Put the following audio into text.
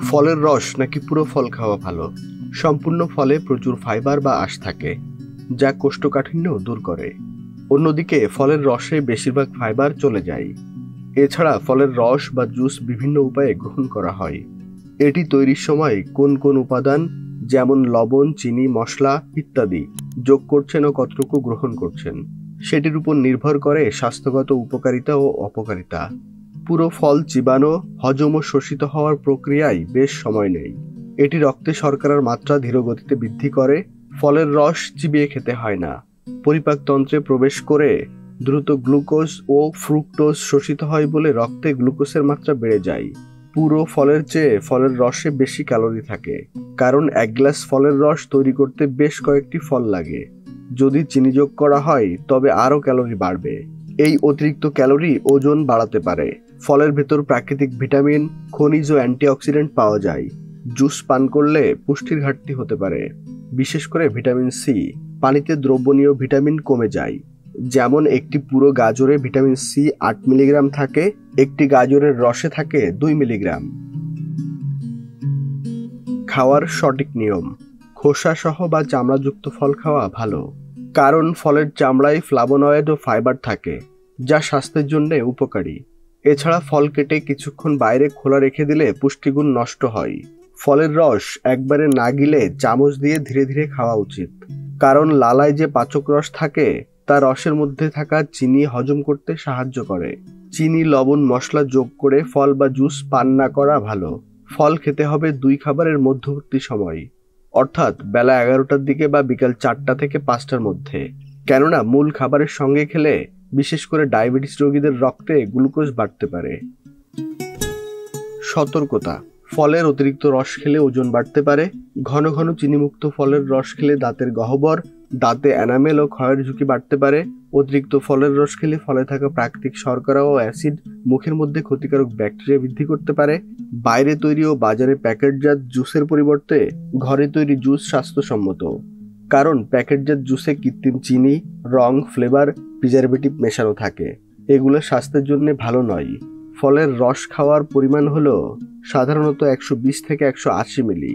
ফলের রস নাকি পুরো ফল খাওয়া ভালো? সম্পূর্ণ ফলে প্রচুর ফাইবার বা আঁশ থাকে, যা কোষ্ঠকাঠিন্য দূর করে। অন্যদিকে ফলের রসে বেশিরভাগ ফাইবার চলে যায়। এছাড়া ফলের রস বা জুস বিভিন্ন উপায়ে গ্রহণ করা হয়। এটি তৈরির সময় কোন কোন উপাদান, যেমন লবণ, চিনি, মশলা ইত্যাদি যোগ করছেন ও কতটুকু গ্রহণ করছেন, সেটির উপর নির্ভর করে স্বাস্থ্যগত উপকারিতা ও অপকারিতা। পুরো ফল চিবানো, হজম ও শোষিত হওয়ার প্রক্রিয়ায় বেশ সময় নেয়। এটি রক্তে শর্করার মাত্রা ধীরগতিতে বৃদ্ধি করে। ফলের রস চিবিয়ে খেতে হয় না, পরিপাকতন্ত্রে প্রবেশ করে দ্রুত গ্লুকোজ ও ফ্রুক্টোজ শোষিত হয় বলে রক্তে গ্লুকোজের মাত্রা বেড়ে যায়। পুরো ফলের চেয়ে ফলের রসে বেশি ক্যালোরি থাকে, কারণ এক গ্লাস ফলের রস তৈরি করতে বেশ কয়েকটি ফল লাগে। যদি চিনি যোগ করা হয় তবে আরও ক্যালোরি বাড়বে। এই অতিরিক্ত ক্যালোরি ওজন বাড়াতে পারে। ফলের ভেতর প্রাকৃতিক ভিটামিন, খনিজ ও অ্যান্টিঅক্সিডেন্ট পাওয়া যায়। জুস পান করলে পুষ্টির ঘাটতি হতে পারে, বিশেষ করে ভিটামিন সি। পানিতে দ্রবণীয় ভিটামিন কমে যায়। যেমন একটি পুরো গাজরে ভিটামিন সি 8 মিলিগ্রাম থাকে, একটি গাজরের রসে থাকে 2 মিলিগ্রাম। খাওয়ার সঠিক নিয়ম। খোসা সহ বা চামড়াযুক্ত ফল খাওয়া ভালো, কারণ ফলের চামড়ায় ফ্লাভোনয়েড ও ফাইবার থাকে, যা স্বাস্থ্যের জন্য উপকারী। এছাড়া ফল কেটে কিছুক্ষণ বাইরে খোলা রেখে দিলে পুষ্টিগুণ নষ্ট হয়। ফলের রস একবারে না গিলে চামচ দিয়ে ধীরে ধীরে খাওয়া উচিত, কারণ লালায় যে পাচক রস থাকে তা রসের মধ্যে থাকা চিনি হজম করতে সাহায্য করে। চিনি, লবণ, মশলা যোগ করে ফল বা জুস পান না করা ভালো। ফল খেতে হবে 2 খাবারের মধ্যবর্তী সময়, অর্থাৎ বেলা 11টার দিকে বা বিকাল 4টা থেকে 5টার মধ্যে। কেননা মূল খাবারের সঙ্গে খেলে বিশেষ করে ডায়াবেটিস রোগীদের রক্তে গ্লুকোজ বাড়তে পারে। সতর্কতা। ফলের অতিরিক্ত রস খেলে ওজন বাড়তে পারে। ঘন ঘন চিনিমুক্ত ফলের রস খেলে দাঁতের গহ্বর, দাঁতে এনামেল ও ক্ষয়ের ঝুঁকি বাড়তে পারে। অতিরিক্ত ফলের রস খেলে ফলে থাকা প্রাকৃতিক শর্করা ও অ্যাসিড মুখের মধ্যে ক্ষতিকারক ব্যাকটেরিয়া বৃদ্ধি করতে পারে। বাইরে তৈরি ও বাজারে প্যাকেটজাত জুসের পরিবর্তে ঘরে তৈরি জুস স্বাস্থ্যসম্মত, কারণ প্যাকেটজাত জুসে কৃত্রিম চিনি, রং, ফ্লেভার, প্রিজারভেটিভ মেশানো থাকে। এগুলো স্বাস্থ্যের জন্য ভালো নয়। ফলের রস খাওয়ার পরিমাণ হলো সাধারণত 120 থেকে 180 মিলি।